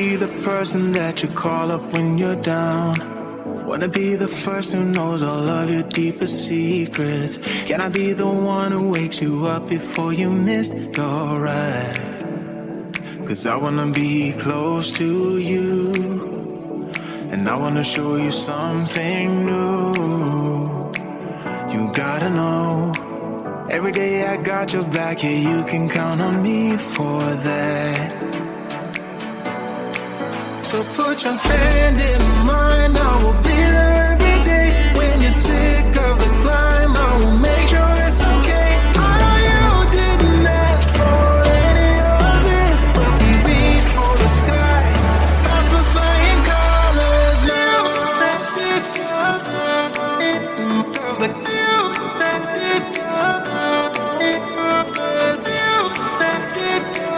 be the person that you call up when you're down. Wanna be the first who knows all of your deepest secrets. Can I be the one who wakes you up before you miss your ride? 'Cause I wanna be close to you, and I wanna show you something new. You gotta know, every day I got your back, yeah, you can count on me for that. So put your hand in mine, I will be there every day. When you're sick of the climb, I will make sure it's okay. I know you didn't ask for any of this, but we reach for the sky. That's the flying colors now. Let it go. Let it go. Let it go. Let it go.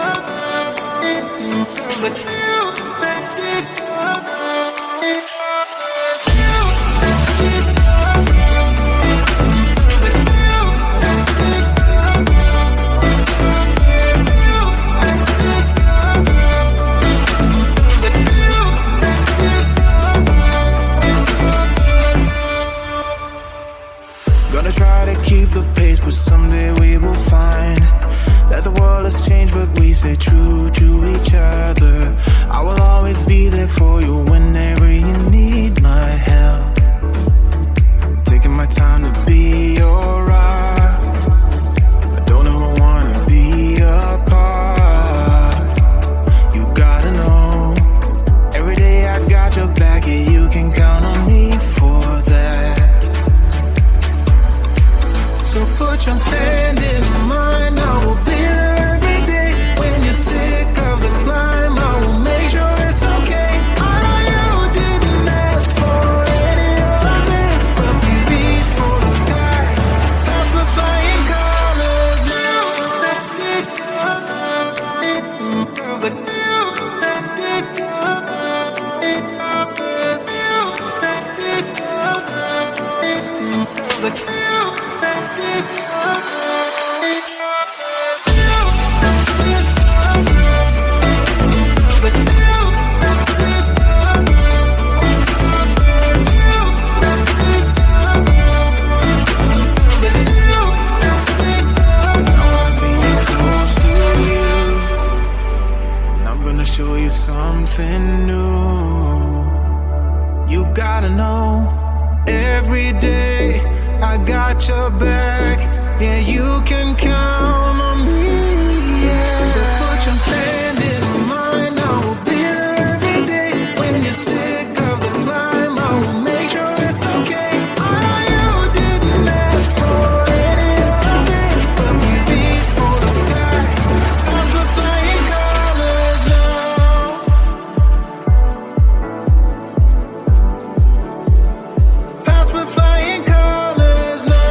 Gonna try to keep the pace, but someday we will find that the world has changed, but we stay true to each other. I will always be there for you whenever you need my help. I'm taking my time to be your rock. I don't ever wanna be apart. You gotta know, every day I got your back, yeah, you can count on me for that. So put your hand in mine, I will be there every day. When you're sick of the climb, I will make sure it's okay. I know you didn't ask for any of this, but we reach for the sky. That's the flying colors now. Let it go. Let it go. Let it go. Let it go. Show you something new. You gotta know, every day I got your back. Yeah, you can count on me. Yeah. So put your hand in mine, I will be there every day. When you're sick of the climb, I will make sure it's okay. I know you didn't ask for any of this, but we reach for the sky. That's the flying colors now. That's the flying colors now.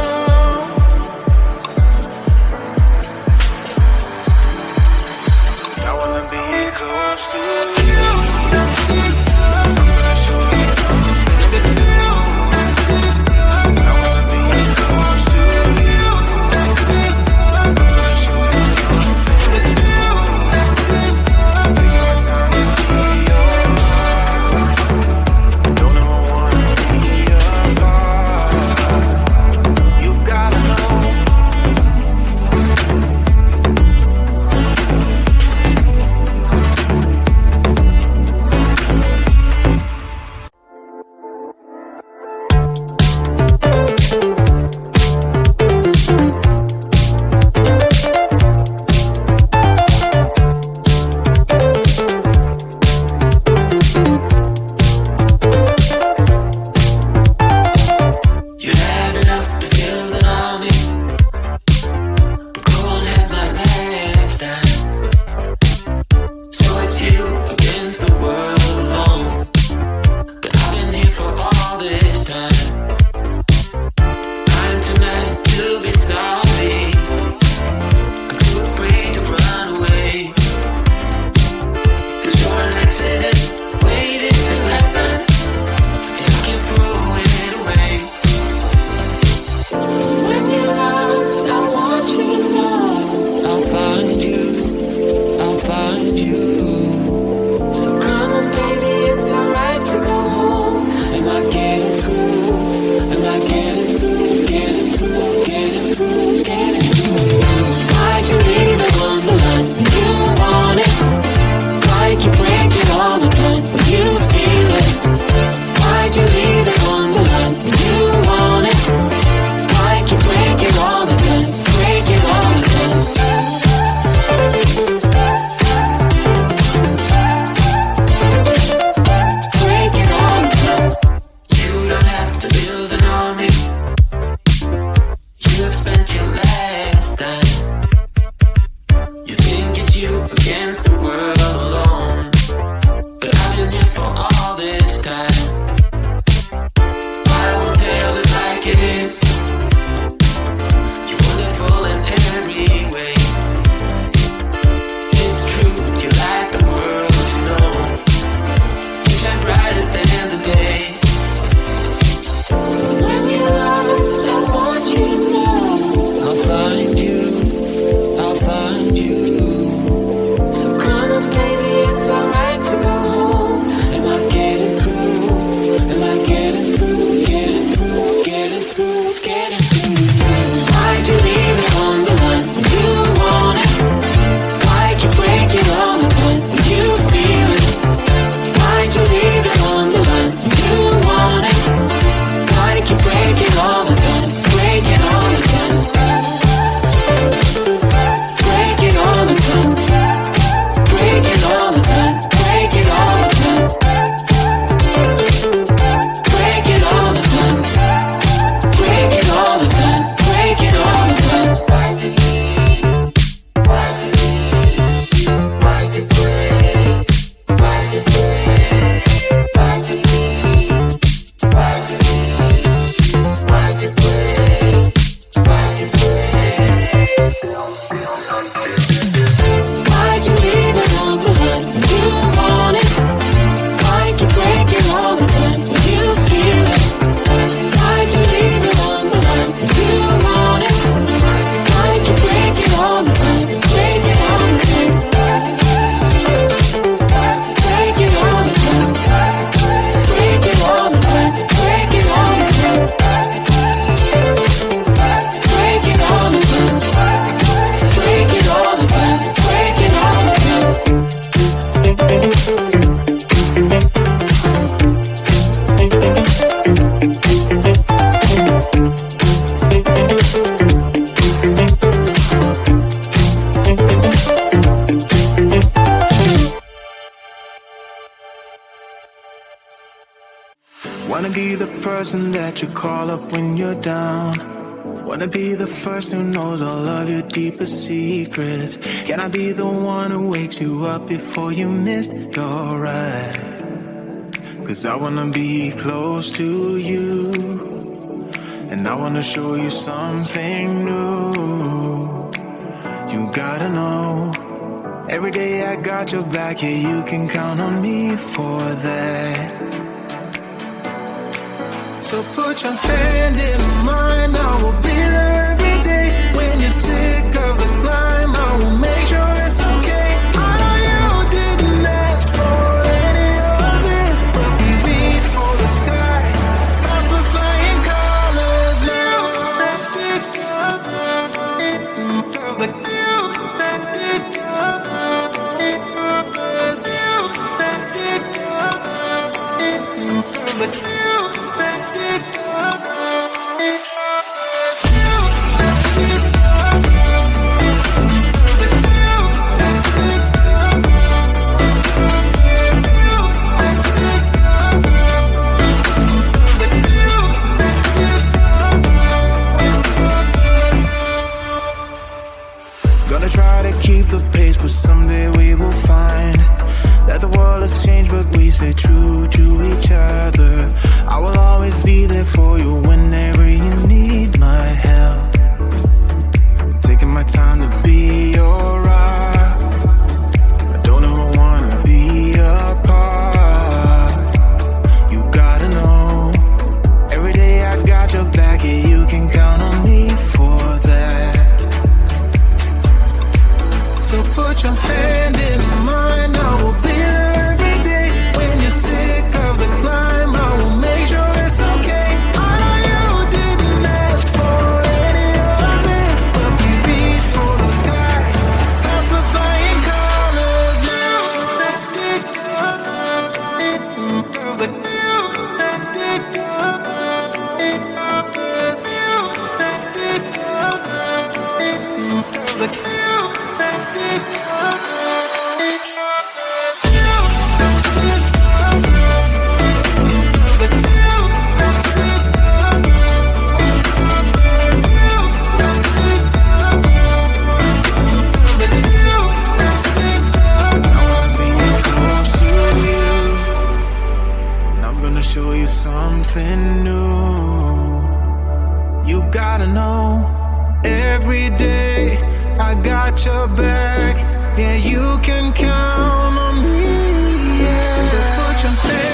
person that you call up when you're down? Wanna be the first who knows all of your deepest secrets? Can I be the one who wakes you up before you missed your ride? 'Cause I wanna be close to you, and I wanna show you something new. You gotta know, every day I got your back, yeah, you can count on me for that. So put your hand in mine, I will be there every day. When you're sick of the climb, I will make sure it's okay. I know you didn't ask for any of this, but we reach for the sky, not for flying colors now. Gonna try to keep the pace, but someday we will find that the world has changed, but we stay true to each other. I will always be there for you whenever you need my help. I'm taking my time to be your rock. I don't ever wanna be apart. You gotta know, every day I got your back, yeah, you can count on me for that. So put your hand in mine, I will be there every day. When you're sick of the climb, I will make sure it's okay. I know you didn't ask for any of this, but we reach for the sky, past the flying colors now. Show you something new. You gotta know, every day I got your back, yeah, you can count on me, yeah. So put your hand